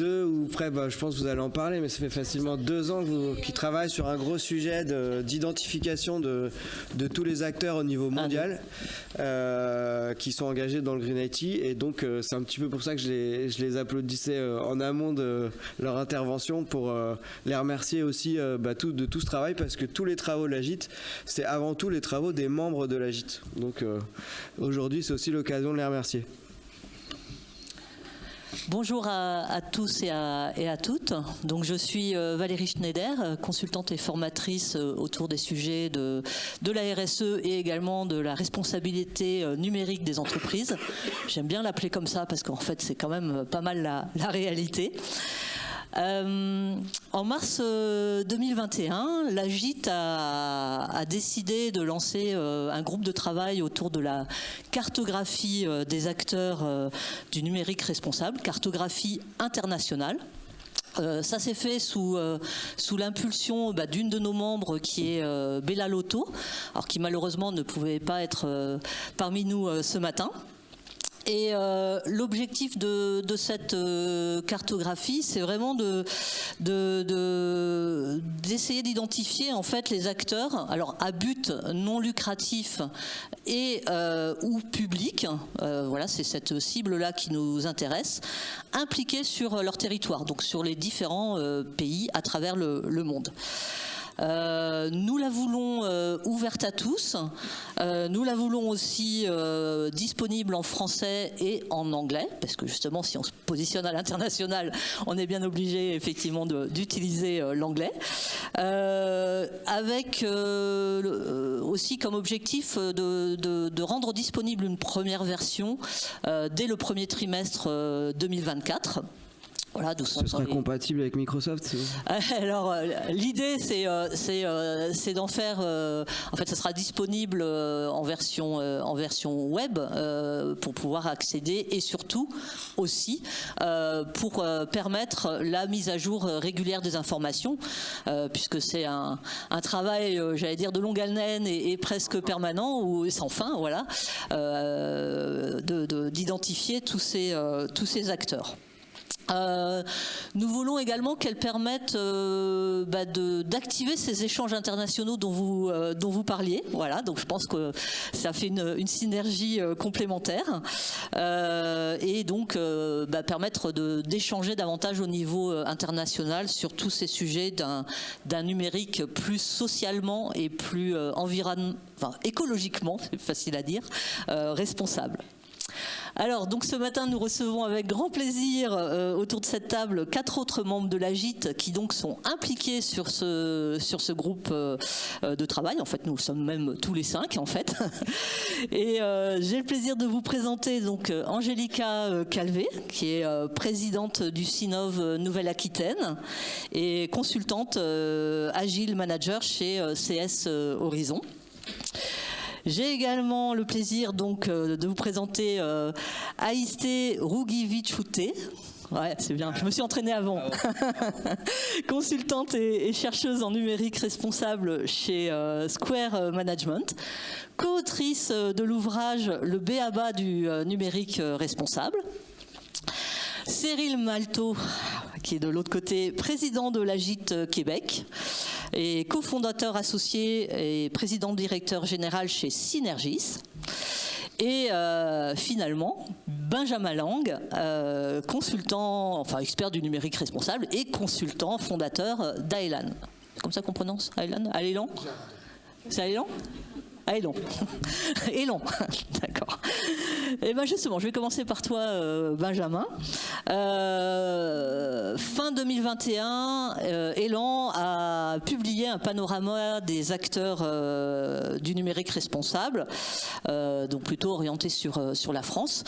2 ou près, je pense que vous allez en parler, mais ça fait facilement 2 ans qu'ils travaillent sur un gros sujet d'identification de tous les acteurs au niveau mondial qui sont engagés dans le Green IT. Et donc c'est un petit peu pour ça que je les applaudissais en amont de leur intervention pour les remercier aussi de tout ce travail, parce que tous les travaux de l'AGIT, c'est avant tout les travaux des membres de l'AGIT. Donc aujourd'hui, c'est aussi l'occasion de les remercier. Bonjour à tous et à toutes. Donc, je suis Valérie Schneider, consultante et formatrice autour des sujets de la RSE et également de la responsabilité numérique des entreprises. J'aime bien l'appeler comme ça parce qu'en fait, c'est quand même pas mal la réalité. En mars 2021, l'AGIT a décidé de lancer un groupe de travail autour de la cartographie des acteurs du numérique responsable, cartographie internationale. Ça s'est fait sous l'impulsion d'une de nos membres qui est Bella Lotto, alors qui malheureusement ne pouvait pas être parmi nous ce matin. Et l'objectif de cette cartographie, c'est vraiment d'essayer d'identifier en fait les acteurs, alors à but non lucratif et ou public. Voilà, c'est cette cible-là qui nous intéresse, impliqués sur leur territoire, donc sur les différents pays à travers le monde. Nous la voulons ouverte à tous. Nous la voulons aussi disponible en français et en anglais, parce que justement, si on se positionne à l'international, on est bien obligé effectivement d'utiliser l'anglais. Avec aussi comme objectif de rendre disponible une première version dès le premier trimestre 2024. Voilà, ce sera compatible avec Microsoft. Alors l'idée c'est d'en faire. En fait, ça sera disponible en version web pour pouvoir accéder et surtout aussi pour permettre la mise à jour régulière des informations, puisque c'est un travail, j'allais dire, de longue haleine et presque permanent ou sans fin, voilà, d'identifier tous ces acteurs. Nous voulons également qu'elle permette d'activer ces échanges internationaux dont vous parliez. Voilà, donc je pense que ça fait une synergie complémentaire et donc permettre d'échanger davantage au niveau international sur tous ces sujets d'un numérique plus socialement et plus écologiquement, c'est facile à dire, responsable. Alors, donc ce matin, nous recevons avec grand plaisir autour de cette table 4 autres membres de l'AGIT qui donc sont impliqués sur ce groupe de travail. En fait, nous sommes même tous les 5 en fait. Et j'ai le plaisir de vous présenter donc Angélica Calvé, qui est présidente du CINOV Nouvelle-Aquitaine et consultante Agile Manager chez CS Horizon. J'ai également le plaisir donc de vous présenter Aïsté Rougivichouté. Ouais, c'est bien, je me suis entraînée avant. Consultante et chercheuse en numérique responsable chez Square Management. Co-autrice de l'ouvrage Le B.A.B.A. du numérique responsable. Cyril Malto, qui est de l'autre côté, président de l'AGIT Québec et cofondateur associé et président directeur général chez Synergis. Et finalement, Benjamin Lang, consultant, enfin expert du numérique responsable et consultant fondateur d'Aelan. C'est comme ça qu'on prononce Aelan ? Aelan ? C'est Aelan ? Aelan. Aelan, d'accord. Et bien justement, je vais commencer par toi, Benjamin. Fin 2021, Elan a publié un panorama des acteurs du numérique responsable, donc plutôt orienté sur la France.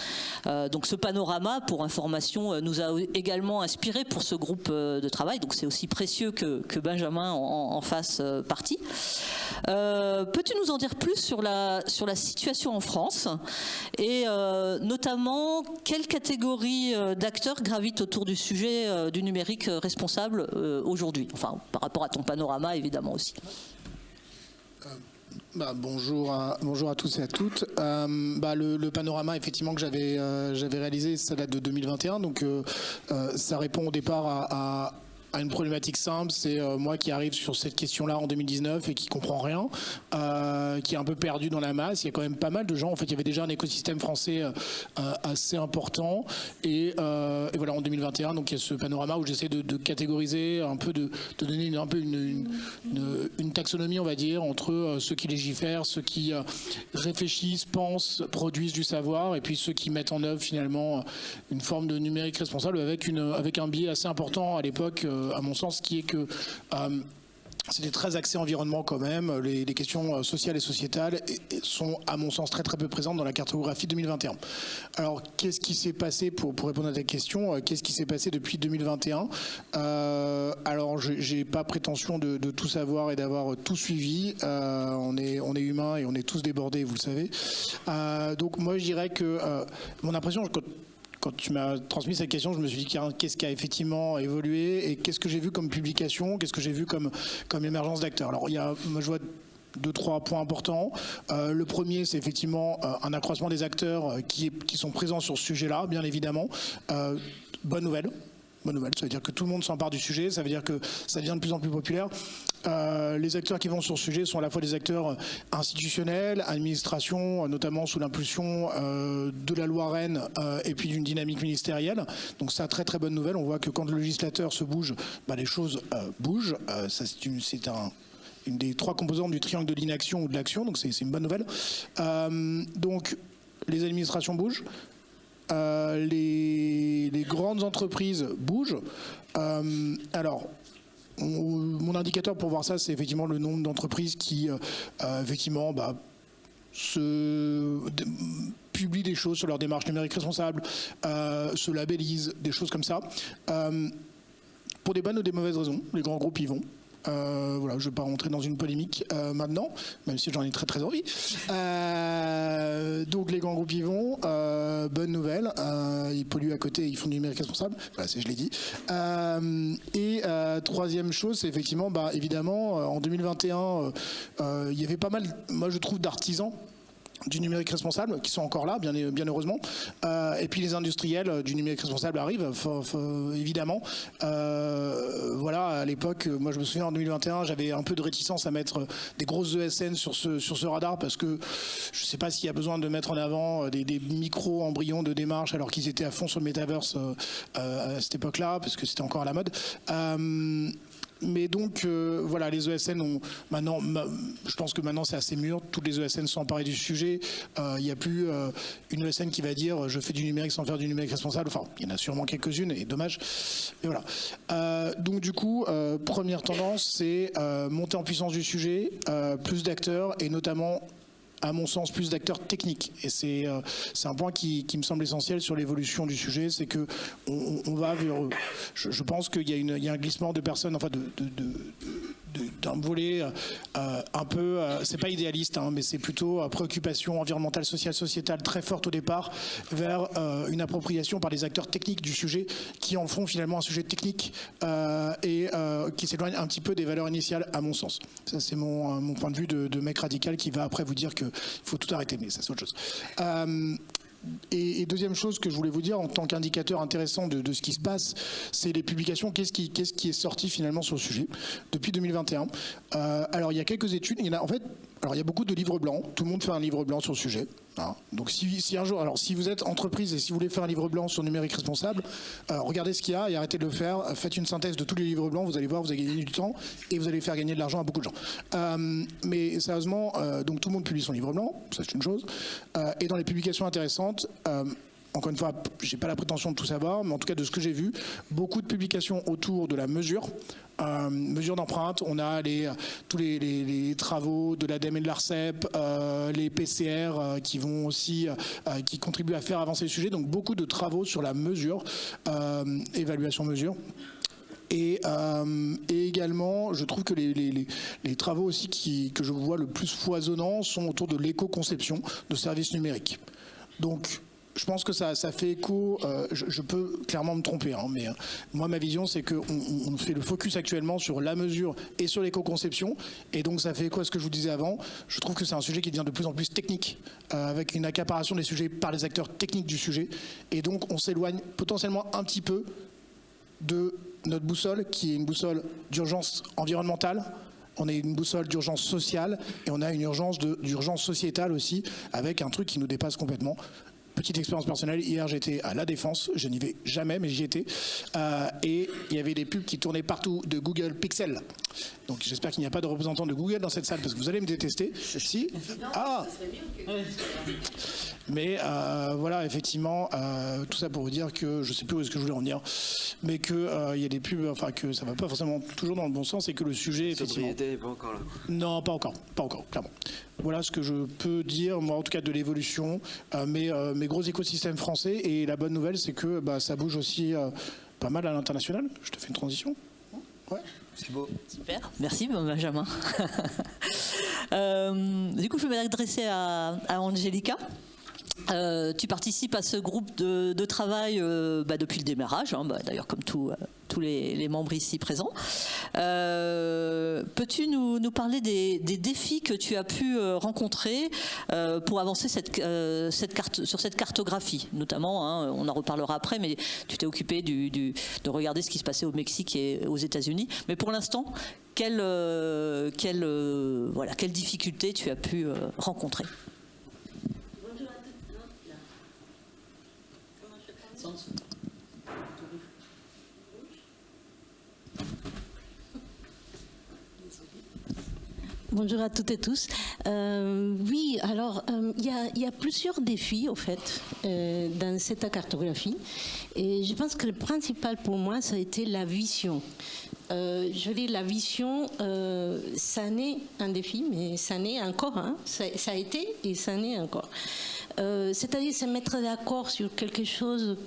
Donc ce panorama, pour information, nous a également inspiré pour ce groupe de travail. Donc c'est aussi précieux que Benjamin en fasse partie. Peux-tu nous en dire plus sur la situation en France et notamment quelle catégorie d'acteurs gravitent autour du sujet du numérique responsable aujourd'hui, enfin par rapport à ton panorama évidemment aussi. Bonjour à tous et à toutes. Le panorama effectivement que j'avais réalisé, ça date de 2021, donc ça répond au départ à une problématique simple, c'est moi qui arrive sur cette question-là en 2019 et qui comprend rien, qui est un peu perdu dans la masse. Il y a quand même pas mal de gens. En fait, il y avait déjà un écosystème français assez important. Et voilà, en 2021, donc il y a ce panorama où j'essaie de catégoriser un peu, de donner une taxonomie, on va dire, entre ceux qui légifèrent, ceux qui réfléchissent, pensent, produisent du savoir, et puis ceux qui mettent en œuvre finalement une forme de numérique responsable avec un biais assez important à l'époque. À mon sens, qui est que c'était très axé environnement quand même. Les questions sociales et sociétales sont, à mon sens, très très peu présentes dans la cartographie 2021. Alors, qu'est-ce qui s'est passé, pour répondre à ta question, qu'est-ce qui s'est passé depuis 2021 ? Alors, j'ai pas prétention de tout savoir et d'avoir tout suivi. On est humain et on est tous débordés, vous le savez. Donc, moi, je dirais que mon impression, quand tu m'as transmis cette question, je me suis dit qu'est-ce qui a effectivement évolué et qu'est-ce que j'ai vu comme publication, qu'est-ce que j'ai vu comme émergence d'acteurs. Alors, moi, je vois 2-3 points importants. Le premier, c'est effectivement un accroissement des acteurs qui sont présents sur ce sujet-là, bien évidemment. Bonne nouvelle. Bonne nouvelle, ça veut dire que tout le monde s'empare du sujet, ça veut dire que ça devient de plus en plus populaire. Les acteurs qui vont sur ce sujet sont à la fois des acteurs institutionnels, administration, notamment sous l'impulsion de la loi Rennes et puis d'une dynamique ministérielle. Donc ça, très très bonne nouvelle. On voit que quand le législateur se bouge, les choses bougent. Ça, c'est une des 3 composantes du triangle de l'inaction ou de l'action, donc c'est une bonne nouvelle. Donc les administrations bougent. Les grandes entreprises bougent. Alors, mon indicateur pour voir ça, c'est effectivement le nombre d'entreprises qui, effectivement, publient des choses sur leur démarche numérique responsable, se labellisent, des choses comme ça. Pour des bonnes ou des mauvaises raisons, les grands groupes y vont. Voilà, je ne vais pas rentrer dans une polémique maintenant, même si j'en ai très très envie. Donc les grands groupes y vont, bonne nouvelle, ils polluent à côté, ils font du numérique responsable, voilà, je l'ai dit. Et troisième chose, c'est effectivement, évidemment, en 2021, il y avait pas mal, moi je trouve, d'artisans du numérique responsable qui sont encore là, bien heureusement. Et puis les industriels du numérique responsable arrivent, évidemment. Voilà, à l'époque, moi je me souviens en 2021, j'avais un peu de réticence à mettre des grosses ESN sur ce radar parce que je ne sais pas s'il y a besoin de mettre en avant des micro-embryons de démarche alors qu'ils étaient à fond sur le metaverse à cette époque-là, parce que c'était encore à la mode. Mais donc, voilà, les ESN ont maintenant, je pense que maintenant c'est assez mûr, toutes les ESN sont emparées du sujet. Il n'y a plus une ESN qui va dire je fais du numérique sans faire du numérique responsable. Enfin, il y en a sûrement quelques-unes, et dommage. Mais voilà. Donc du coup, première tendance, c'est monter en puissance du sujet, plus d'acteurs, et notamment, à mon sens, plus d'acteurs techniques. Et c'est un point qui me semble essentiel sur l'évolution du sujet, c'est que on va vers... Je pense qu'il y a un glissement de personnes, enfin d'un volet un peu, c'est pas idéaliste, mais c'est plutôt préoccupation environnementale, sociale, sociétale très forte au départ, vers une appropriation par les acteurs techniques du sujet qui en font finalement un sujet technique et qui s'éloigne un petit peu des valeurs initiales, à mon sens. Ça, c'est mon point de vue de mec radical qui va après vous dire qu'il faut tout arrêter, mais ça c'est autre chose. Et deuxième chose que je voulais vous dire en tant qu'indicateur intéressant de ce qui se passe, c'est les publications. Qu'est-ce qui est sorti finalement sur le sujet depuis 2021 ? Alors il y a quelques études. Il y a beaucoup de livres blancs. Tout le monde fait un livre blanc sur le sujet. Donc si un jour, alors si vous êtes entreprise et si vous voulez faire un livre blanc sur le numérique responsable, regardez ce qu'il y a et arrêtez de le faire. Faites une synthèse de tous les livres blancs. Vous allez voir, vous allez gagner du temps et vous allez faire gagner de l'argent à beaucoup de gens. Mais sérieusement, donc tout le monde publie son livre blanc. Ça c'est une chose. Et dans les publications intéressantes. Encore une fois, j'ai pas la prétention de tout savoir, mais en tout cas de ce que j'ai vu, beaucoup de publications autour de la mesure d'empreinte. On a tous les travaux de l'ADEME et de l'ARCEP, les PCR qui vont aussi qui contribuent à faire avancer le sujet. Donc beaucoup de travaux sur la mesure, évaluation mesure. Et également, je trouve que les travaux aussi que je vois le plus foisonnants sont autour de l'éco-conception de services numériques. Donc, je pense que ça fait écho, je peux clairement me tromper, hein, mais moi ma vision c'est qu'on fait le focus actuellement sur la mesure et sur l'éco-conception, et donc ça fait écho à ce que je vous disais avant. Je trouve que c'est un sujet qui devient de plus en plus technique, avec une accaparation des sujets par les acteurs techniques du sujet, et donc on s'éloigne potentiellement un petit peu de notre boussole, qui est une boussole d'urgence environnementale. On a une boussole d'urgence sociale et on a une d'urgence sociétale aussi, avec un truc qui nous dépasse complètement. Petite expérience personnelle, hier j'étais à La Défense, je n'y vais jamais mais j'y étais, et il y avait des pubs qui tournaient partout de Google Pixel. Donc j'espère qu'il n'y a pas de représentant de Google dans cette salle parce que vous allez me détester. Si. Ah. Mais voilà, effectivement, tout ça pour vous dire que je ne sais plus où est-ce que je voulais en venir, mais que il y a des pubs, enfin que ça ne va pas forcément toujours dans le bon sens et que le sujet effectivement. La sobriété n'est pas encore là. Non, pas encore, clairement. Voilà ce que je peux dire, moi en tout cas de l'évolution, mes gros écosystèmes français, et la bonne nouvelle c'est que ça bouge aussi pas mal à l'international. Je te fais une transition. Ouais. C'est beau. Super, merci Benjamin. Du coup, je vais m'adresser à Angelica. Tu participes à ce groupe de travail depuis le démarrage, hein, d'ailleurs comme tous les membres ici présents. Peux-tu nous parler des défis que tu as pu rencontrer pour avancer sur cette cartographie, notamment, hein, on en reparlera après, mais tu t'es occupé de regarder ce qui se passait au Mexique et aux États-Unis. Mais pour l'instant, quelles difficultés tu as pu rencontrer? Bonjour à toutes et tous. Oui, alors il y a plusieurs défis au fait dans cette cartographie, et je pense que le principal pour moi ça a été la vision. Je veux dire, la vision, ça n'est un défi, mais ça n'est encore, hein, ça a été et ça n'est encore. C'est-à-dire se mettre d'accord sur quelque chose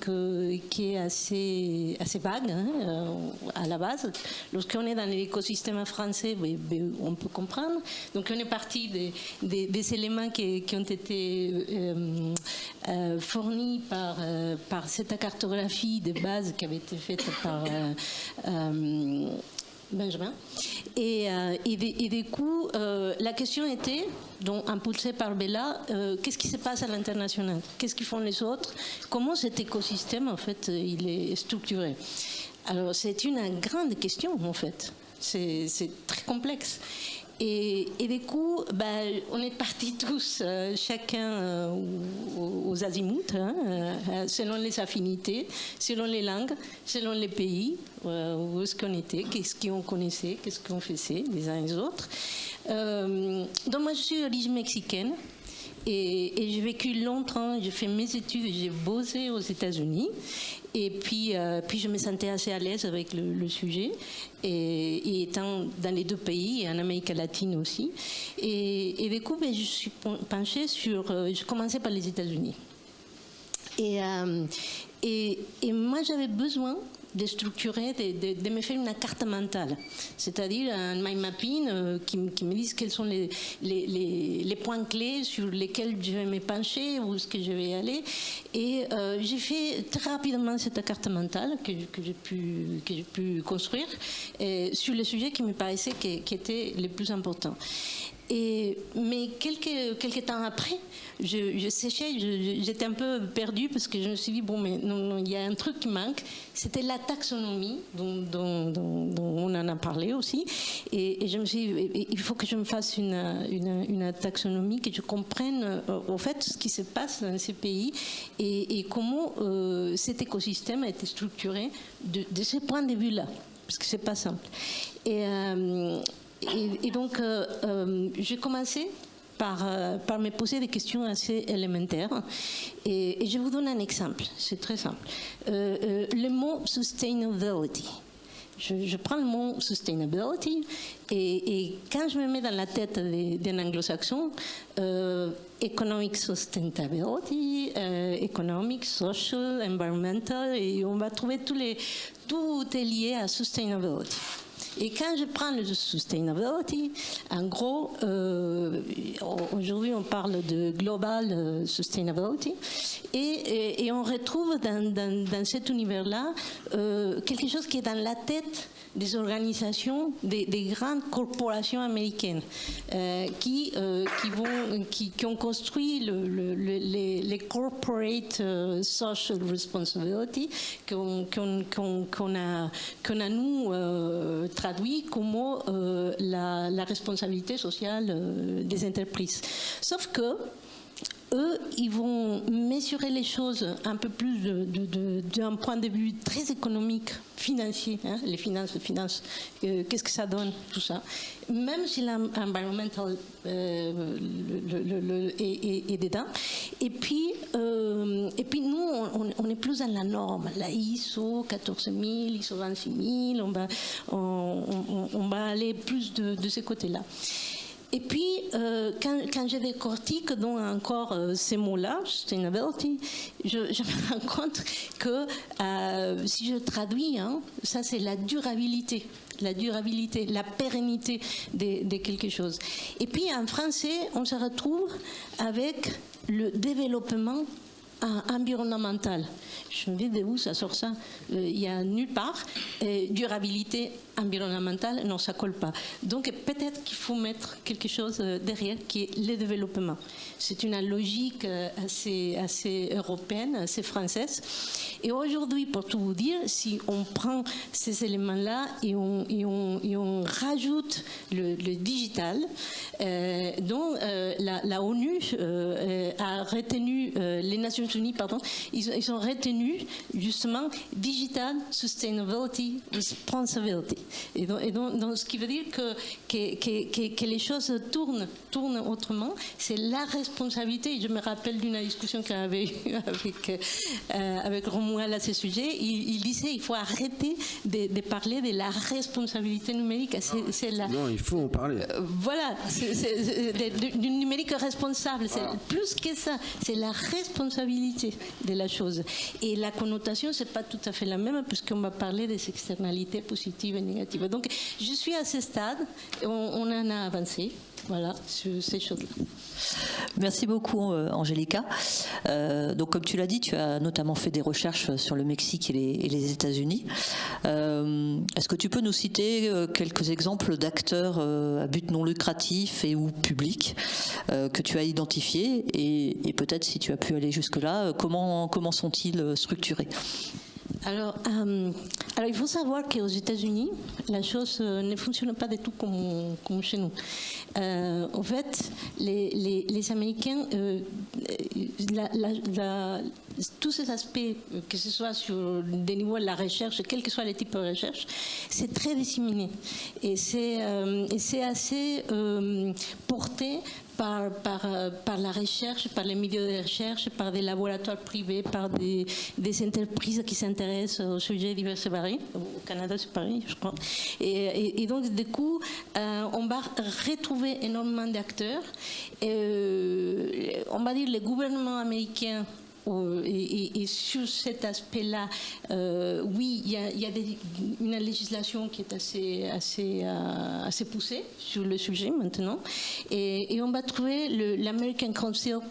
qui est assez vague, hein, à la base. Lorsqu'on est dans l'écosystème français, on peut comprendre. Donc on est parti des éléments qui ont été fournis par cette cartographie de base qui avait été faite par Benjamin. Et du coup, la question était, donc impulsée par Bella, qu'est-ce qui se passe à l'international? Qu'est-ce qu'ils font les autres? Comment cet écosystème, en fait, il est structuré? Alors, c'est une grande question, en fait. C'est très complexe. Et du coup, on est partis tous, chacun aux azimuts, hein, selon les affinités, selon les langues, selon les pays, où est-ce qu'on était, qu'est-ce qu'on connaissait, qu'est-ce qu'on faisait les uns et les autres. Donc moi, je suis d'origine mexicaine. Et j'ai vécu longtemps, j'ai fait mes études, j'ai bossé aux États-Unis. Et puis je me sentais assez à l'aise avec le sujet, et étant dans les deux pays, et en Amérique latine aussi. Et du coup, je suis penchée sur... je commençais par les États-Unis. Et moi, j'avais besoin de structurer, de me faire une carte mentale, c'est-à-dire un mind mapping qui me dise quels sont les points clés sur lesquels je vais me pencher, où est-ce que je vais aller. Et j'ai fait très rapidement cette carte mentale que j'ai pu construire sur les sujets qui me paraissaient qui étaient les plus importants. Mais quelques temps après, je séchais, j'étais un peu perdue parce que je me suis dit, bon, mais non, il y a un truc qui manque. C'était la taxonomie dont on en a parlé aussi. Et je me suis dit, il faut que je me fasse une taxonomie, que je comprenne au fait ce qui se passe dans ces pays et comment cet écosystème a été structuré de ce point de vue-là. Parce que c'est pas simple. Et donc, j'ai commencé par me poser des questions assez élémentaires. Et je vous donne un exemple, c'est très simple. Le mot sustainability. Je prends le mot sustainability et quand je me mets dans la tête d'un anglo-saxon, economic sustainability, economic, social, environmental, et on va trouver tout est lié à sustainability. Et quand je prends le sustainability, en gros, aujourd'hui on parle de global sustainability, et on retrouve dans cet univers-là quelque chose qui est dans la tête des organisations, des grandes corporations américaines qui ont construit les corporate social responsibility qu'on a nous traduit comme la responsabilité sociale des entreprises. Sauf que eux, ils vont mesurer les choses un peu plus d'un point de vue très économique, financier, hein, les finances, qu'est-ce que ça donne, tout ça. Même si l'environnemental est dedans. Et puis nous, on est plus dans la norme, la ISO 14000, ISO 26000, on va aller plus de ce côté-là. Et puis, quand je décortique donc encore ces mots-là, sustainability, je me rends compte que si je traduis, hein, ça c'est la durabilité, la pérennité de quelque chose. Et puis en français, on se retrouve avec le développement environnemental. Je me dis de où ça sort ça? Il n'y a nulle part. Durabilité environnementale, non, ça colle pas. Donc peut-être qu'il faut mettre quelque chose derrière qui est le développement. C'est une logique assez européenne, assez française. Et aujourd'hui, pour tout vous dire, si on prend ces éléments-là et on rajoute le digital, dont la ONU a retenu, les Nations Unies, pardon, ils ont retenu justement Digital Sustainability Responsibility. Et donc, ce qui veut dire que les choses tournent autrement. C'est la responsabilité. Je me rappelle d'une discussion qu'on avait eue avec Romuald à ce sujet. Il disait qu'il faut arrêter de parler de la responsabilité numérique. Non, il faut en parler. Voilà, du numérique responsable. C'est plus que ça. C'est la responsabilité de la chose. Et la connotation, c'est pas tout à fait la même, puisqu'on va parler des externalités positives et négatives. Donc, je suis à ce stade, on en a avancé, voilà, sur ces choses-là. Merci beaucoup, Angélica. Donc, comme tu l'as dit, tu as notamment fait des recherches sur le Mexique et les États-Unis. Est-ce que tu peux nous citer quelques exemples d'acteurs à but non lucratif et ou public que tu as identifiés et peut-être, si tu as pu aller jusque-là, comment sont-ils structurés? Alors, il faut savoir qu'aux États-Unis, la chose ne fonctionne pas du tout comme chez nous. En fait, les Américains, tous ces aspects, que ce soit sur des niveaux de la recherche, quel que soit le type de recherche, c'est très disséminé. Et c'est assez porté par la recherche, par les milieux de recherche, par des laboratoires privés, par des entreprises qui s'intéressent aux sujets divers et variés. Au Canada, c'est pareil, je crois. Et donc, du coup, on va retrouver énormément d'acteurs. On va dire les gouvernements américains. Et sur cet aspect-là, oui, il y a une législation qui est assez poussée sur le sujet maintenant. Et on va trouver l'American Council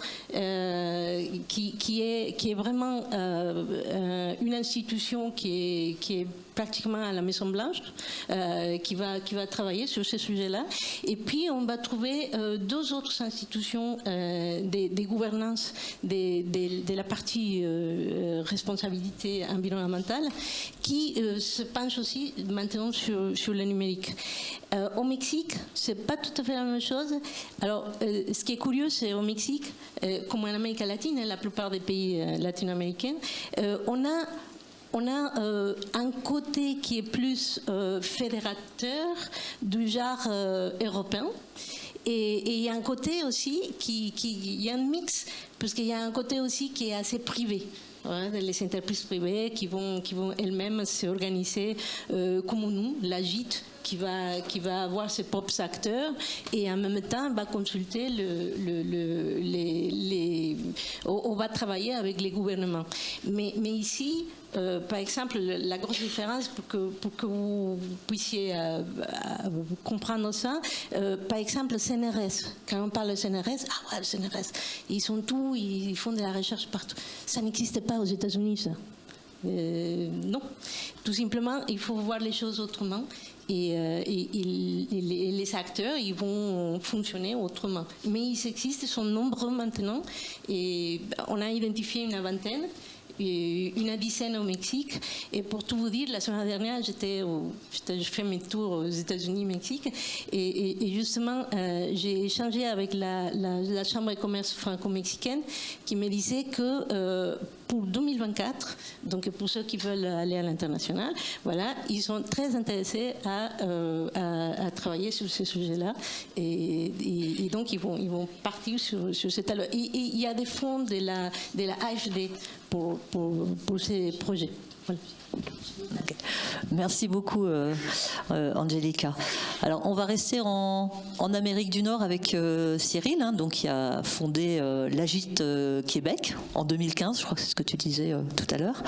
qui est vraiment une institution qui est pratiquement à la Maison Blanche, qui va travailler sur ce sujet-là. Et puis, on va trouver deux autres institutions des gouvernances de la partie responsabilité environnementale qui se penchent aussi maintenant sur le numérique. Au Mexique, c'est pas tout à fait la même chose. Alors, ce qui est curieux, c'est au Mexique, comme en Amérique latine, la plupart des pays latino-américains, on a un côté qui est plus fédérateur du genre européen. Et il y a un côté aussi il y a un mix, parce qu'il y a un côté aussi qui est assez privé. Ouais, les entreprises privées qui vont elles-mêmes s'organiser comme nous, l'AGIT, qui va avoir ses propres acteurs et en même temps va consulter on va travailler avec les gouvernements. Mais ici, par exemple, la grosse différence pour que vous puissiez comprendre ça, par exemple, le CNRS. Quand on parle de CNRS, le CNRS, ils font de la recherche partout. Ça n'existe pas aux États-Unis, ça. Non, tout simplement, il faut voir les choses autrement et les acteurs, ils vont fonctionner autrement. Mais ils existent, ils sont nombreux maintenant et on a identifié une vingtaine. Une dizaine au Mexique. Et pour tout vous dire, la semaine dernière, je fais mes tours aux États-Unis, Mexique, et justement, j'ai échangé avec la Chambre de commerce franco-mexicaine qui me disait que pour 2024, donc pour ceux qui veulent aller à l'international, voilà, ils sont très intéressés à travailler sur ce sujet-là, et donc ils vont partir sur cet alors. Il y a des fonds de la AFD pour ces projets. Voilà. Okay. Merci beaucoup, Angelica. Alors, on va rester en Amérique du Nord avec Cyril, donc, qui a fondé l'Agite Québec en 2015, je crois que c'est ce que tu disais tout à l'heure.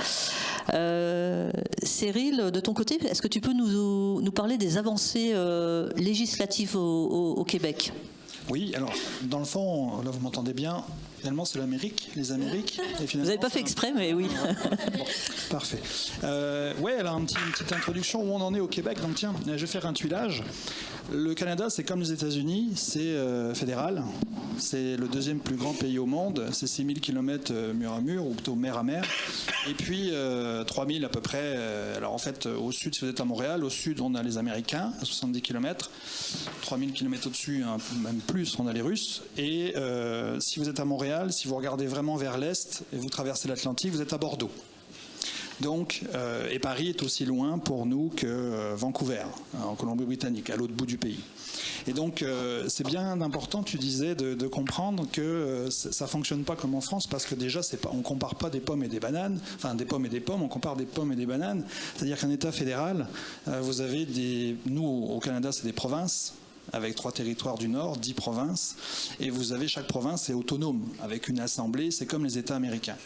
Cyril, de ton côté, est-ce que tu peux nous parler des avancées législatives au Québec ? Oui, alors, dans le fond, là vous m'entendez bien, finalement c'est l'Amérique, les Amériques. Et vous n'avez pas fait exprès, mais oui. Bon, parfait. Ouais, alors une petite introduction où on en est au Québec. Donc tiens, je vais faire un tuilage. Le Canada, c'est comme les États-Unis, c'est fédéral. C'est le deuxième plus grand pays au monde. C'est 6000 km mur à mur, ou plutôt mer à mer. Et puis 3000 à peu près. Alors en fait, au sud, si vous êtes à Montréal, au sud, on a les Américains à 70 km. 3000 km au-dessus, même plus, on a les Russes. Et si vous êtes à Montréal, si vous regardez vraiment vers l'est et vous traversez l'Atlantique, vous êtes à Bordeaux. Donc, et Paris est aussi loin pour nous que Vancouver, en Colombie-Britannique, à l'autre bout du pays. Et donc, c'est bien important, tu disais, de comprendre que ça ne fonctionne pas comme en France, parce que déjà, on ne compare pas des pommes et des bananes, enfin des pommes et des pommes, on compare des pommes et des bananes. C'est-à-dire qu'un État fédéral, vous avez nous, au Canada, c'est des provinces, avec 3 territoires du Nord, 10 provinces, et vous avez chaque province est autonome, avec une assemblée, c'est comme les États américains.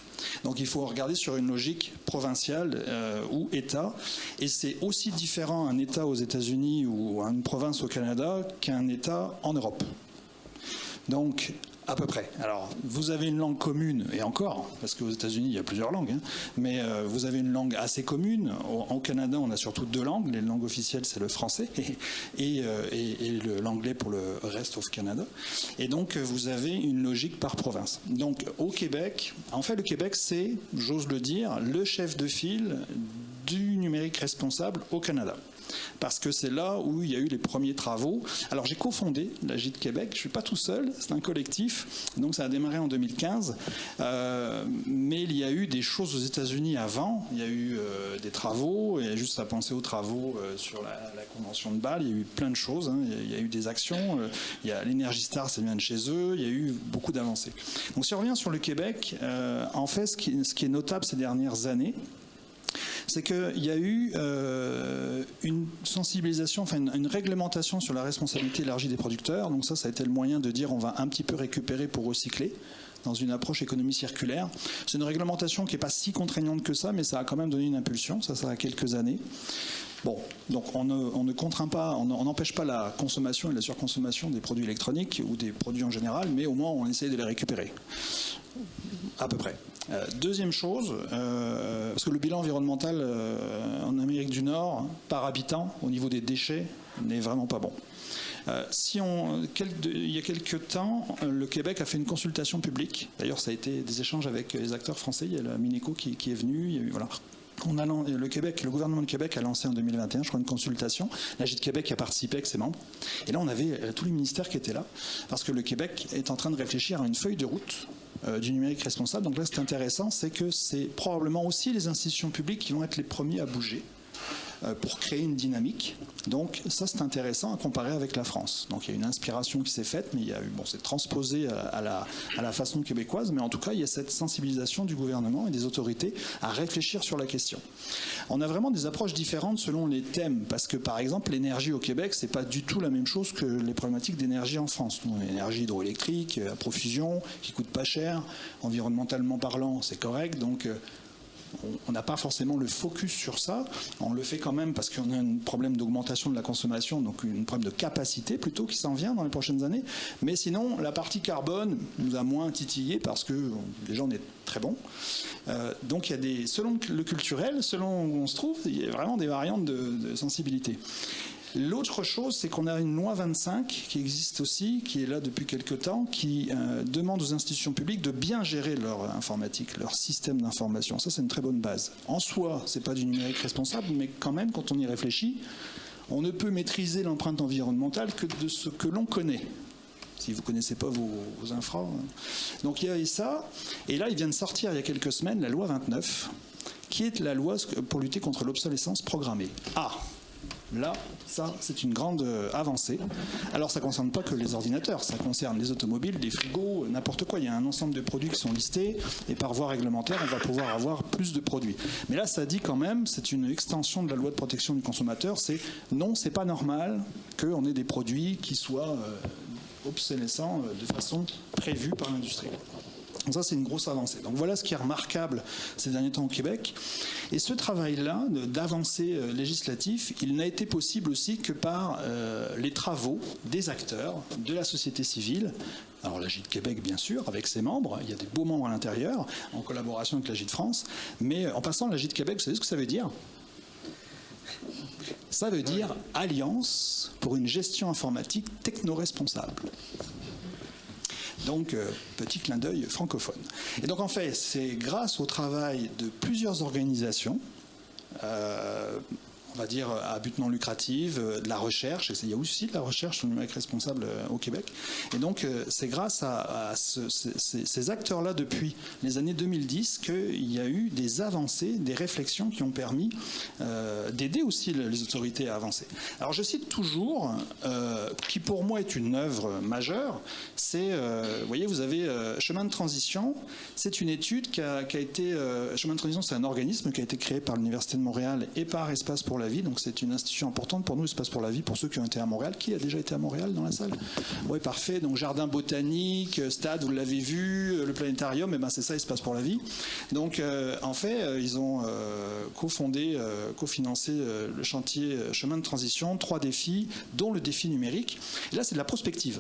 Donc il faut regarder sur une logique provinciale ou État, et c'est aussi différent un État aux États-Unis ou une province au Canada qu'un État en Europe. Donc, à peu près. Alors, vous avez une langue commune, et encore, parce qu'aux États-Unis, il y a plusieurs langues, mais vous avez une langue assez commune. Au Canada, on a surtout 2 langues. Les langues officielles, c'est le français et l'anglais pour le reste of Canada. Et donc, vous avez une logique par province. Donc, au Québec, en fait, le Québec, c'est, j'ose le dire, le chef de file du numérique responsable au Canada. Parce que c'est là où il y a eu les premiers travaux. Alors j'ai cofondé l'Agite Québec, je ne suis pas tout seul, c'est un collectif, donc ça a démarré en 2015, mais il y a eu des choses aux États-Unis avant, il y a eu des travaux, et juste à penser aux travaux sur la Convention de Bâle, il y a eu plein de choses, il y a eu des actions, il y a l'Energy Star, ça vient de chez eux, il y a eu beaucoup d'avancées. Donc si on revient sur le Québec, en fait ce qui est notable ces dernières années, c'est qu'il y a eu une sensibilisation, enfin une réglementation sur la responsabilité élargie des producteurs. Donc ça a été le moyen de dire on va un petit peu récupérer pour recycler dans une approche économie circulaire. C'est une réglementation qui n'est pas si contraignante que ça, mais ça a quand même donné une impulsion, ça a quelques années. Bon, donc on ne contraint pas, on n'empêche pas la consommation et la surconsommation des produits électroniques ou des produits en général, mais au moins on essaye de les récupérer, à peu près. Deuxième chose, parce que le bilan environnemental en Amérique du Nord, par habitant, au niveau des déchets, n'est vraiment pas bon. Il y a quelques temps, le Québec a fait une consultation publique. D'ailleurs, ça a été des échanges avec les acteurs français. Il y a la Mineco qui est venue. Il y a eu, voilà. Le gouvernement de Québec a lancé en 2021, je crois, une consultation. L'Agite Québec a participé avec ses membres. Et là, on avait tous les ministères qui étaient là, parce que le Québec est en train de réfléchir à une feuille de route du numérique responsable. Donc là, ce qui est intéressant, c'est que c'est probablement aussi les institutions publiques qui vont être les premiers à bouger. pour créer une dynamique. Donc ça, c'est intéressant à comparer avec la France. Donc il y a une inspiration qui s'est faite, mais il y a eu, bon, c'est transposé à la façon québécoise, mais en tout cas, il y a cette sensibilisation du gouvernement et des autorités à réfléchir sur la question. On a vraiment des approches différentes selon les thèmes, parce que par exemple, l'énergie au Québec, c'est pas du tout la même chose que les problématiques d'énergie en France. Nous, l'énergie hydroélectrique, à profusion, qui coûte pas cher, environnementalement parlant, c'est correct, donc on n'a pas forcément le focus sur ça. On le fait quand même parce qu'on a un problème d'augmentation de la consommation, donc un problème de capacité plutôt qui s'en vient dans les prochaines années. Mais sinon, la partie carbone nous a moins titillé parce que déjà on est très bon. Donc il y a des, selon le culturel, selon où on se trouve, il y a vraiment des variantes de sensibilité. L'autre chose, c'est qu'on a une loi 25 qui existe aussi, qui est là depuis quelque temps, qui demande aux institutions publiques de bien gérer leur informatique, leur système d'information. Ça, c'est une très bonne base. En soi, c'est pas du numérique responsable, mais quand même, quand on y réfléchit, on ne peut maîtriser l'empreinte environnementale que de ce que l'on connaît. Si vous ne connaissez pas vos infras. Donc il y a ça. Et là, il vient de sortir il y a quelques semaines la loi 29, qui est la loi pour lutter contre l'obsolescence programmée. Ah, là, ça, c'est une grande avancée. Alors, ça ne concerne pas que les ordinateurs, ça concerne les automobiles, les frigos, n'importe quoi. Il y a un ensemble de produits qui sont listés et par voie réglementaire, on va pouvoir avoir plus de produits. Mais là, ça dit quand même, c'est une extension de la loi de protection du consommateur, c'est non, c'est pas normal qu'on ait des produits qui soient obsolescents de façon prévue par l'industrie. Donc ça, c'est une grosse avancée. Donc voilà ce qui est remarquable ces derniers temps au Québec. Et ce travail-là d'avancée législative, il n'a été possible aussi que par les travaux des acteurs de la société civile. Alors la GIE de Québec, bien sûr, avec ses membres. Il y a des beaux membres à l'intérieur, en collaboration avec la GIE de France. Mais en passant, la GIE de Québec, vous savez ce que ça veut dire ? Ça veut dire Alliance pour une gestion informatique techno-responsable. Donc, petit clin d'œil francophone. Et donc, en fait, c'est grâce au travail de plusieurs organisations, on va dire à but non lucratif, de la recherche, et il y a aussi de la recherche sur le numérique responsable au Québec. Et donc, c'est grâce à ces acteurs-là, depuis les années 2010, qu'il y a eu des avancées, des réflexions qui ont permis d'aider aussi les autorités à avancer. Alors, je cite toujours, qui pour moi est une œuvre majeure, c'est, vous voyez, vous avez Chemin de transition, c'est une étude qui a été... Chemin de transition, c'est un organisme qui a été créé par l'Université de Montréal et par Espace pour la vie, donc c'est une institution importante pour nous, Espace pour la vie, pour ceux qui ont été à Montréal. Qui a déjà été à Montréal dans la salle ? Oui, parfait. Donc jardin botanique, stade, vous l'avez vu, le planétarium, et ben c'est ça, Espace pour la vie. Donc en fait, ils ont cofinancé le chantier Chemin de transition, 3 défis, dont le défi numérique. Et là, c'est de la prospective.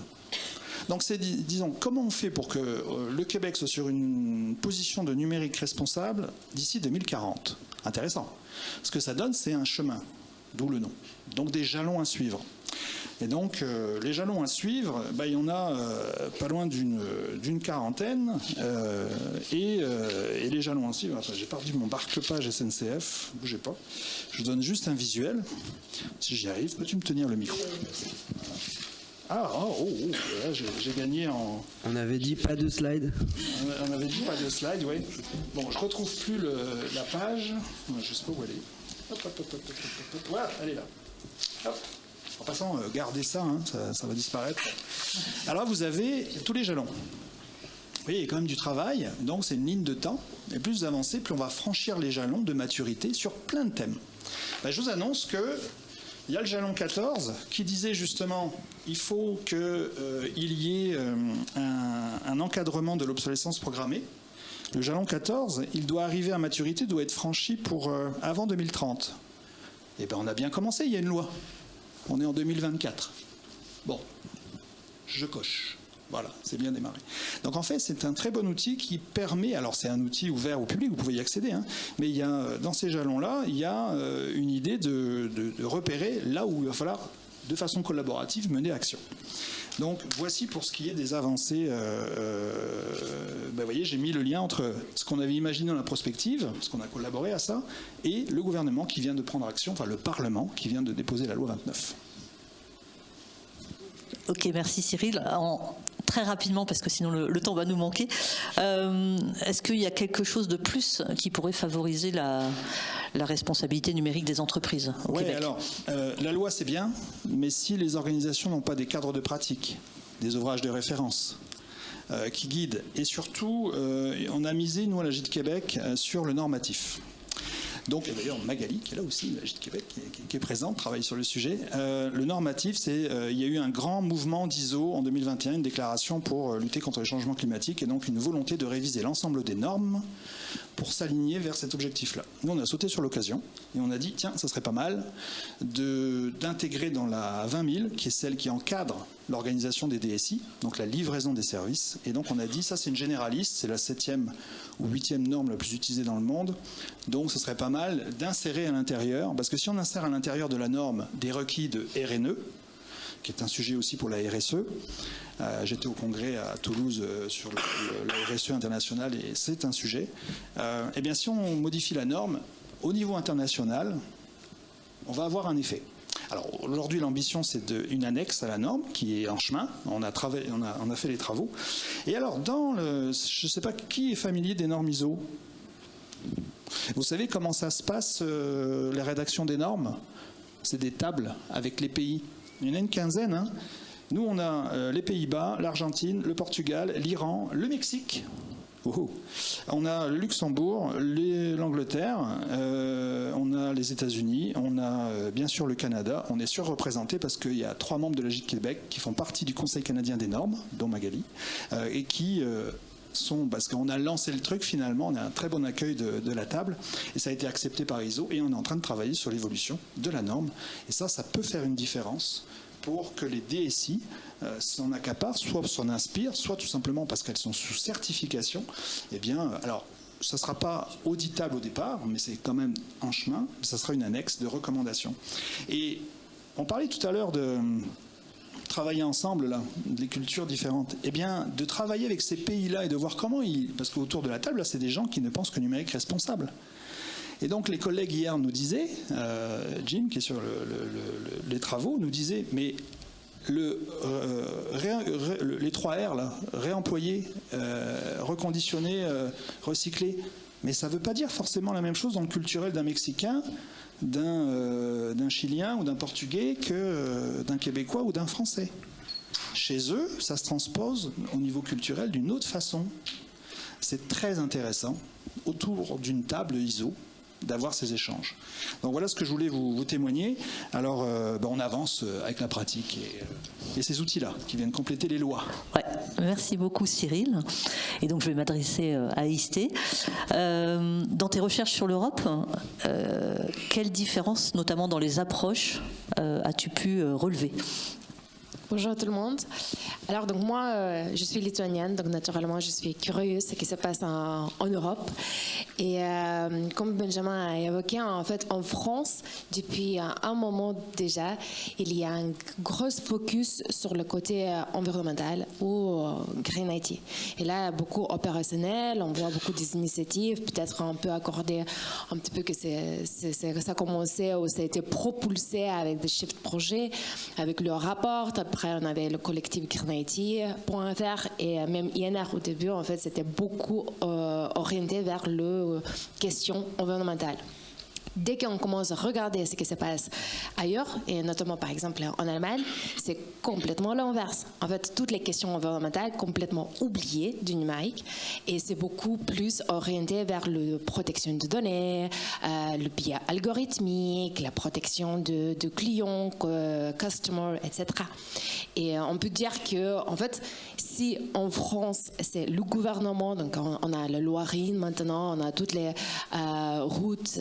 Donc c'est, disons, comment on fait pour que le Québec soit sur une position de numérique responsable d'ici 2040 ? Intéressant. Ce que ça donne, c'est un chemin, d'où le nom. Donc des jalons à suivre. Et donc les jalons à suivre, il y en a pas loin d'une quarantaine. Et les jalons à suivre, j'ai perdu mon marque-page SNCF, bougez pas. Je donne juste un visuel. Si j'y arrive, peux-tu me tenir le micro ? Ah, là, j'ai gagné en... On avait dit pas de slide. On avait dit pas de slide, oui. Bon, je retrouve plus la page. Je sais pas où elle est. Hop. Voilà, elle est là. Hop. En passant, gardez ça, hein, ça va disparaître. Alors, vous avez tous les jalons. Vous voyez, il y a quand même du travail, donc c'est une ligne de temps. Et plus vous avancez, plus on va franchir les jalons de maturité sur plein de thèmes. Je vous annonce que il y a le jalon 14 qui disait justement il faut qu'il y ait un encadrement de l'obsolescence programmée. Le jalon 14, il doit arriver à maturité, doit être franchi pour avant 2030. Eh bien, on a bien commencé, il y a une loi. On est en 2024. Bon, je coche. Voilà, c'est bien démarré. Donc en fait, c'est un très bon outil qui permet, alors c'est un outil ouvert au public, vous pouvez y accéder, hein, mais il y a, dans ces jalons-là, il y a une idée de repérer là où il va falloir, de façon collaborative, mener action. Donc voici pour ce qui est des avancées. Vous voyez, j'ai mis le lien entre ce qu'on avait imaginé dans la prospective, parce qu'on a collaboré à ça, et le gouvernement qui vient de prendre action, enfin le Parlement qui vient de déposer la loi 29. Ok, merci Cyril. Très rapidement, parce que sinon le temps va nous manquer, est-ce qu'il y a quelque chose de plus qui pourrait favoriser la responsabilité numérique des entreprises au Oui, Québec. alors, la loi c'est bien, mais si les organisations n'ont pas des cadres de pratique, des ouvrages de référence qui guident, et surtout, on a misé, nous, à la Gîte Québec, sur le normatif. Donc, et d'ailleurs, Magali, qui est là aussi, la Gîte Québec, qui est présente, travaille sur le sujet. Le normatif, il y a eu un grand mouvement d'ISO en 2021, une déclaration pour lutter contre les changements climatiques, et donc une volonté de réviser l'ensemble des normes pour s'aligner vers cet objectif-là. Nous, on a sauté sur l'occasion, et on a dit, tiens, ça serait pas mal d'intégrer dans la 20 000, qui est celle qui encadre l'organisation des DSI, donc la livraison des services. Et donc on a dit, ça c'est une généraliste, c'est la 7e ou 8e norme la plus utilisée dans le monde. Donc ce serait pas mal d'insérer à l'intérieur, parce que si on insère à l'intérieur de la norme des requis de RNE, qui est un sujet aussi pour la RSE, j'étais au congrès à Toulouse sur la RSE internationale et c'est un sujet, eh bien si on modifie la norme au niveau international, on va avoir un effet. Alors aujourd'hui l'ambition c'est une annexe à la norme qui est en chemin, on a fait les travaux. Et alors je ne sais pas qui est familier des normes ISO. Vous savez comment ça se passe, les rédactions des normes? C'est des tables avec les pays. Il y en a une quinzaine. Hein. Nous on a les Pays-Bas, l'Argentine, le Portugal, l'Iran, le Mexique. On a le Luxembourg, l'Angleterre, on a les États-Unis, on a bien sûr le Canada. On est surreprésenté parce qu'il y a 3 membres de la Gîte Québec qui font partie du Conseil canadien des normes, dont Magali, et qui sont, parce qu'on a lancé le truc finalement, on a un très bon accueil de la table, et ça a été accepté par ISO, et on est en train de travailler sur l'évolution de la norme. Et ça peut faire une différence pour que les DSI s'en accaparent, soit s'en inspirent, soit tout simplement parce qu'elles sont sous certification. Eh bien, alors, ça ne sera pas auditable au départ, mais c'est quand même en chemin, ça sera une annexe de recommandations. Et on parlait tout à l'heure de travailler ensemble, là, des cultures différentes. Eh bien, de travailler avec ces pays-là et de voir comment parce qu'autour de la table, là, c'est des gens qui ne pensent que numérique responsable. Et donc les collègues hier nous disaient, Jim qui est sur les travaux, nous disait, mais les 3 R, là, réemployer, reconditionner, recycler, mais ça ne veut pas dire forcément la même chose dans le culturel d'un Mexicain, d'un Chilien ou d'un Portugais que d'un Québécois ou d'un Français. Chez eux, ça se transpose au niveau culturel d'une autre façon. C'est très intéressant, autour d'une table ISO, d'avoir ces échanges. Donc voilà ce que je voulais vous témoigner. Alors on avance avec la pratique et ces outils-là qui viennent compléter les lois. Ouais, merci beaucoup Cyril. Et donc je vais m'adresser à Isté. Dans tes recherches sur l'Europe, quelle différence, notamment dans les approches, as-tu pu relever ? Bonjour tout le monde. Alors donc moi, je suis lituanienne, donc naturellement je suis curieuse de ce qui se passe en Europe. Et comme Benjamin a évoqué, en fait en France, depuis un moment déjà, il y a un gros focus sur le côté environnemental ou Green IT. Et là, beaucoup opérationnel, on voit beaucoup des initiatives, peut-être on peut accorder un petit peu que ça a commencé ou ça a été propulsé avec des chefs de projet, avec le rapport. Après, on avait le collectif GreenIT.fr et même INR au début, en fait, c'était beaucoup orienté vers les questions environnementales. Dès qu'on commence à regarder ce qui se passe ailleurs, et notamment par exemple en Allemagne, c'est complètement l'inverse. En fait, toutes les questions environnementales complètement oubliées du numérique, et c'est beaucoup plus orienté vers la protection de données, le biais algorithmique, la protection de clients, customers, etc. Et on peut dire que, en fait, si en France, c'est le gouvernement, donc on a la loi RIN maintenant, on a toutes les routes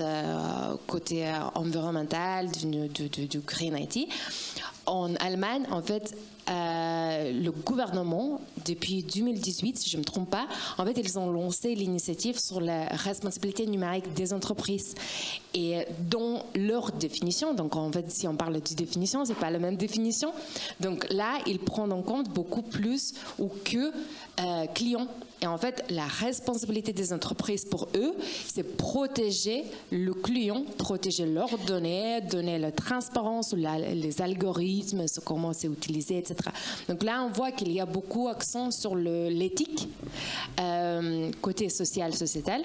côté environnemental du Green IT. En Allemagne, en fait, le gouvernement, depuis 2018, si je ne me trompe pas, en fait, ils ont lancé l'initiative sur la responsabilité numérique des entreprises. Et dans leur définition, donc en fait, si on parle de définition, c'est pas la même définition. Donc là, ils prennent en compte beaucoup plus ou que clients. Et en fait, la responsabilité des entreprises pour eux, c'est protéger le client, protéger leurs données, donner la transparence, les algorithmes, comment c'est utilisé, etc. Donc là, on voit qu'il y a beaucoup d'accent sur l'éthique, côté social, sociétal.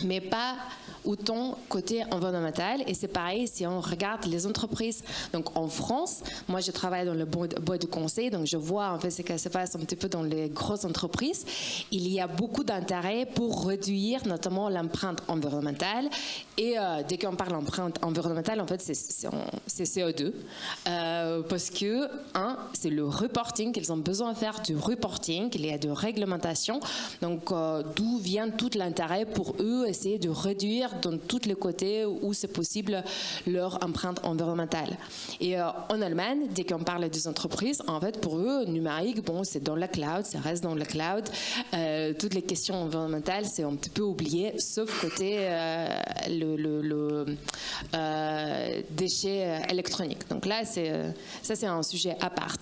mais pas autant côté environnemental. Et c'est pareil si on regarde les entreprises. Donc en France, moi je travaille dans le boîte de conseil, donc je vois en fait ce qui se passe un petit peu dans les grosses entreprises. Il y a beaucoup d'intérêt pour réduire notamment l'empreinte environnementale. Et dès qu'on parle d'empreinte environnementale, en fait c'est CO2. Parce que, c'est le reporting, qu'ils ont besoin de faire du reporting, il y a de réglementation. Donc d'où vient tout l'intérêt pour eux, essayer de réduire dans tous les côtés où c'est possible leur empreinte environnementale. Et en Allemagne, dès qu'on parle des entreprises, en fait pour eux, numérique, bon, c'est dans la cloud, ça reste dans la cloud. Toutes les questions environnementales, c'est un petit peu oublié, sauf côté le déchets électroniques. Donc là, ça c'est un sujet à part.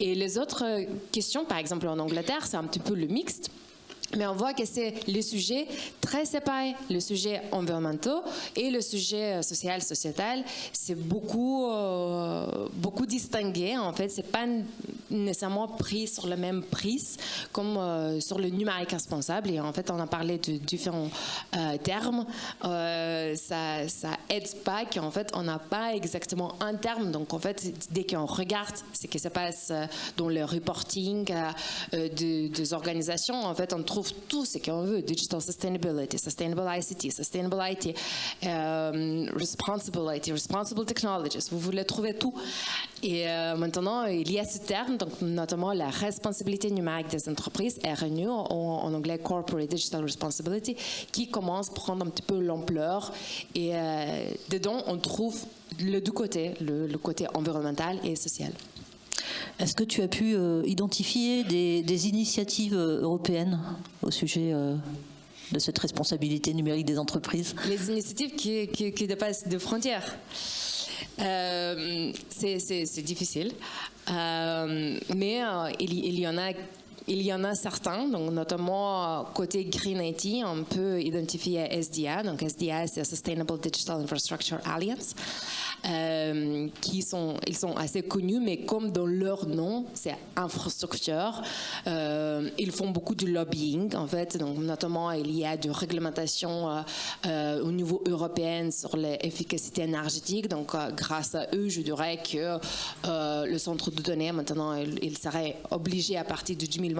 Et les autres questions, par exemple en Angleterre, c'est un petit peu le mixte. Mais on voit que c'est les sujets très séparés. Le sujet environnemental et le sujet social, sociétal, c'est beaucoup distingué. En fait, c'est pas nécessairement pris sur la même prise comme sur le numérique responsable. Et en fait, on a parlé de différents termes. Ça aide pas qu'en fait, on n'a pas exactement un terme. Donc, en fait, dès qu'on regarde ce qui se passe dans le reporting des organisations, en fait, on trouve tout ce qu'on veut: digital sustainability, sustainable ICT, sustainable IT, responsible technologies. Vous voulez trouver tout. Et maintenant, il y a ce terme, donc notamment la responsabilité numérique des entreprises, RNU, en anglais Corporate Digital Responsibility, qui commence à prendre un petit peu l'ampleur. Et dedans, on trouve les deux côtés, le côté environnemental et social. Est-ce que tu as pu identifier des initiatives européennes au sujet de cette responsabilité numérique des entreprises? Les initiatives qui dépassent des frontières. C'est difficile, mais il y en a certains, donc notamment côté Green IT, on peut identifier SDA. Donc SDA, c'est Sustainable Digital Infrastructure Alliance. Ils sont assez connus, mais comme dans leur nom, c'est infrastructure. Ils font beaucoup de lobbying, en fait. Donc, notamment, il y a de réglementation au niveau européen sur l'efficacité énergétique. Donc, grâce à eux, je dirais que le centre de données, maintenant, il serait obligé à partir de 2024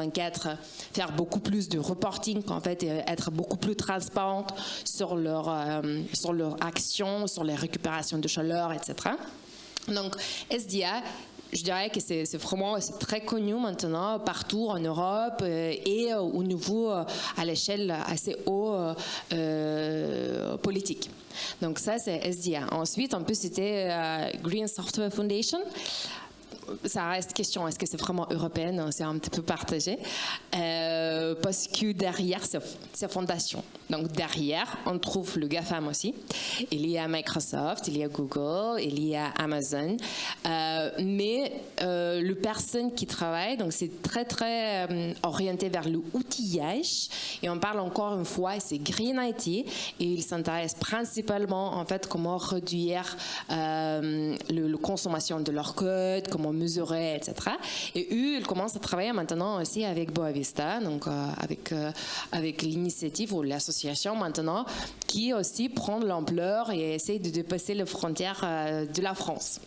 faire beaucoup plus de reporting, en fait, et être beaucoup plus transparente sur leur action, sur les récupérations de chaleur, etc. Donc, SDA, je dirais que c'est très connu maintenant partout en Europe et au niveau, à l'échelle assez haut politique. Donc ça, c'est SDA. Ensuite, on peut citer Green Software Foundation. Ça reste question, est-ce que c'est vraiment européen? C'est un petit peu partagé. Parce que derrière ces fondations, donc derrière, on trouve le GAFAM aussi. Il y a Microsoft, il y a Google, il y a Amazon. Mais les personnes qui travaillent, donc c'est très, très orienté vers l'outillage. Et on parle encore une fois, c'est Green IT. Et ils s'intéressent principalement, en fait, comment réduire la consommation de leur code, comment mesurer, etc. Et eux, ils commencent à travailler maintenant aussi avec Boavista, donc avec l'initiative ou l'association maintenant, qui aussi prend l'ampleur et essaie de dépasser les frontières de la France.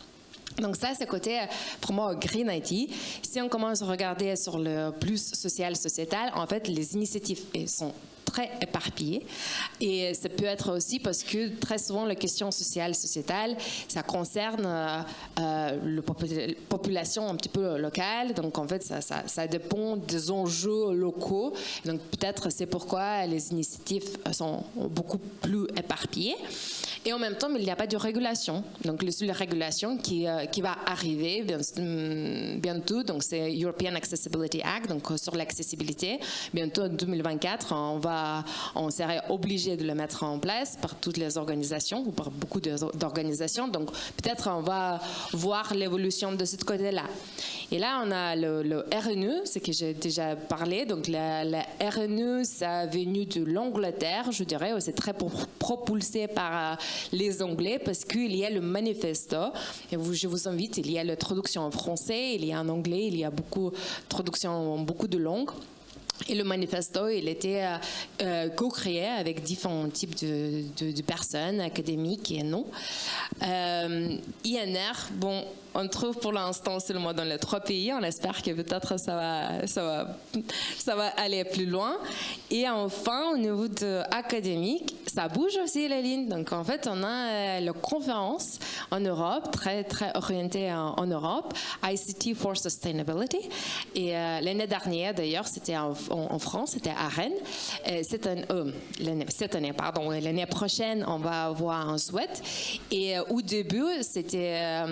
Donc ça, c'est côté vraiment Green IT. Si on commence à regarder sur le plus social, sociétal, en fait, les initiatives sont très éparpillées. Et ça peut être aussi parce que très souvent, la question sociale, sociétale, ça concerne la population un petit peu locale. Donc, en fait, ça dépend des enjeux locaux. Donc, peut-être c'est pourquoi les initiatives sont beaucoup plus éparpillées. Et en même temps, il n'y a pas de régulation. Donc, la seule régulation qui va arriver bientôt, donc c'est European Accessibility Act, donc sur l'accessibilité. Bientôt, en 2024, on serait obligé de le mettre en place par toutes les organisations ou par beaucoup d'organisations. Donc, peut-être on va voir l'évolution de ce côté-là. Et là, on a le RNU, ce que j'ai déjà parlé. Donc, la RNU, ça est venu de l'Angleterre, je dirais. C'est très propulsé par les Anglais parce qu'il y a le manifesto. Et je vous invite, il y a la traduction en français, il y a en anglais, il y a beaucoup de traductions en beaucoup de langues. Et le manifesto, il était co-créé avec différents types de personnes, académiques et non. INR, bon, on trouve pour l'instant seulement dans les 3 pays. On espère que peut-être ça va aller plus loin. Et enfin, au niveau académique, ça bouge aussi les lignes. Donc en fait, on a la conférence en Europe, très très orientée en Europe, ICT for Sustainability. Et l'année dernière, d'ailleurs, c'était en France, c'était à Rennes. L'année prochaine, on va avoir en Suède. Et au début, c'était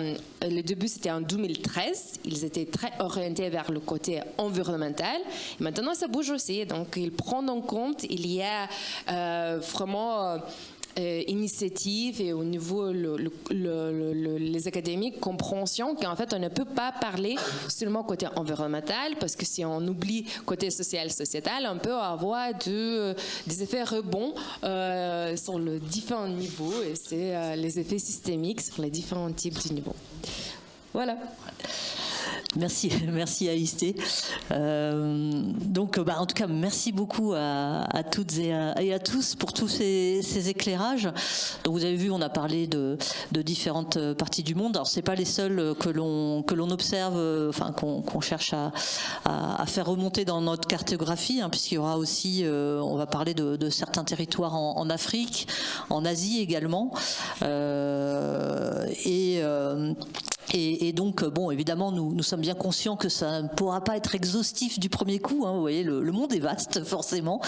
en 2013. Ils étaient très orientés vers le côté environnemental. Et maintenant, ça bouge aussi. Donc, ils prennent en compte, il y a vraiment initiative et au niveau les académiques compréhension qu'en fait on ne peut pas parler seulement côté environnemental parce que si on oublie côté sociétal on peut avoir des effets rebonds sur les différents niveaux et c'est les effets systémiques sur les différents types de niveaux. Voilà. Merci Aïsté. Donc, en tout cas, merci beaucoup à toutes et à tous pour tous ces éclairages. Donc, vous avez vu, on a parlé de différentes parties du monde. Alors, c'est pas les seuls que l'on observe, enfin qu'on cherche à faire remonter dans notre cartographie, hein, puisqu'il y aura aussi, on va parler de certains territoires en Afrique, en Asie également, et donc, bon, évidemment, nous sommes bien conscients que ça ne pourra pas être exhaustif du premier coup. Hein, vous voyez, le monde est vaste, forcément.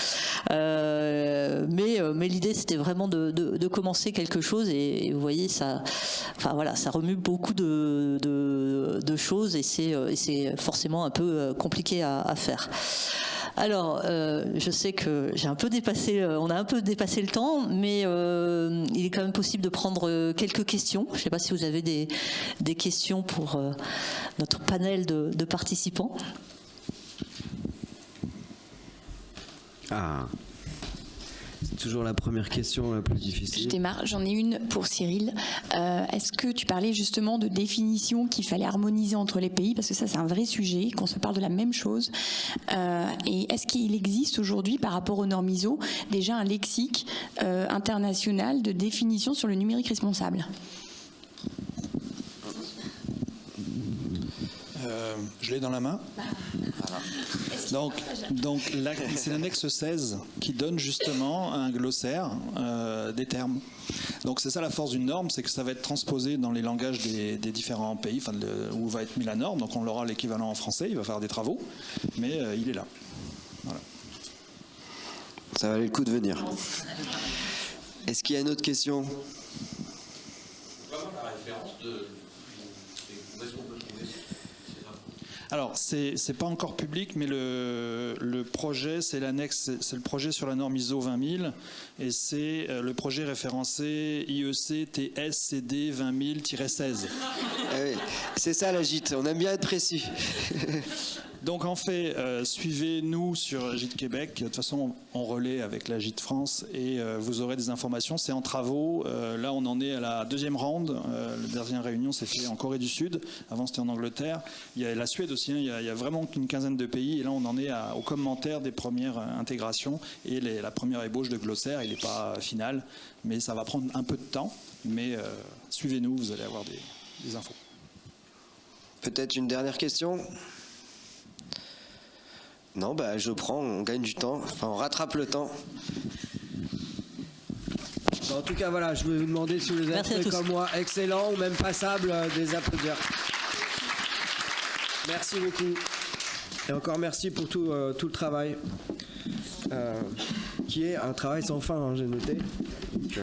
Mais l'idée, c'était vraiment de commencer quelque chose. Et vous voyez, ça remue beaucoup de choses. Et c'est forcément un peu compliqué à faire. Alors, je sais que on a un peu dépassé le temps, mais il est quand même possible de prendre quelques questions. Je ne sais pas si vous avez des questions pour notre panel de participants. Ah, c'est toujours la première question la plus difficile. Je démarre, j'en ai une pour Cyril. Est-ce que tu parlais justement de définition qu'il fallait harmoniser entre les pays, parce que ça c'est un vrai sujet, qu'on se parle de la même chose. Et est-ce qu'il existe aujourd'hui par rapport aux normes ISO déjà un lexique international de définition sur le numérique responsable ? Je l'ai dans la main. Donc c'est l'annexe 16 qui donne justement un glossaire des termes. Donc c'est ça la force d'une norme, c'est que ça va être transposé dans les langages des différents pays, où va être mis la norme. Donc on aura l'équivalent en français, il va faire des travaux, mais il est là. Voilà. Ça valait le coup de venir. Est-ce qu'il y a une autre question ? Vraiment la référence de... Où est-ce qu'on peut trouver ça ? Alors, c'est pas encore public, mais le projet, c'est l'annexe, c'est le projet sur la norme ISO 20000, et c'est le projet référencé IEC TSCD 20000-16. Ah oui, c'est ça la JIT, on aime bien être précis. Donc en fait, suivez-nous sur JIT Québec. De toute façon, on relaie avec la JIT France et vous aurez des informations. C'est en travaux. Là, on en est à la 2e round. La dernière réunion s'est faite en Corée du Sud. Avant, c'était en Angleterre. Il y a la Suède aussi. Hein. Il y a vraiment une quinzaine de pays. Et là, on en est au commentaire des premières intégrations. Et la première ébauche de glossaire, il n'est pas final. Mais ça va prendre un peu de temps. Mais suivez-nous, vous allez avoir des infos. Peut-être une dernière question ? Non, je prends, on gagne du temps, enfin on rattrape le temps. En tout cas, voilà, je vais vous demander si vous les avez trouvés comme moi excellent ou même passable, des applaudir. Merci beaucoup. Et encore merci pour tout le travail, qui est un travail sans fin, hein, j'ai noté. Donc,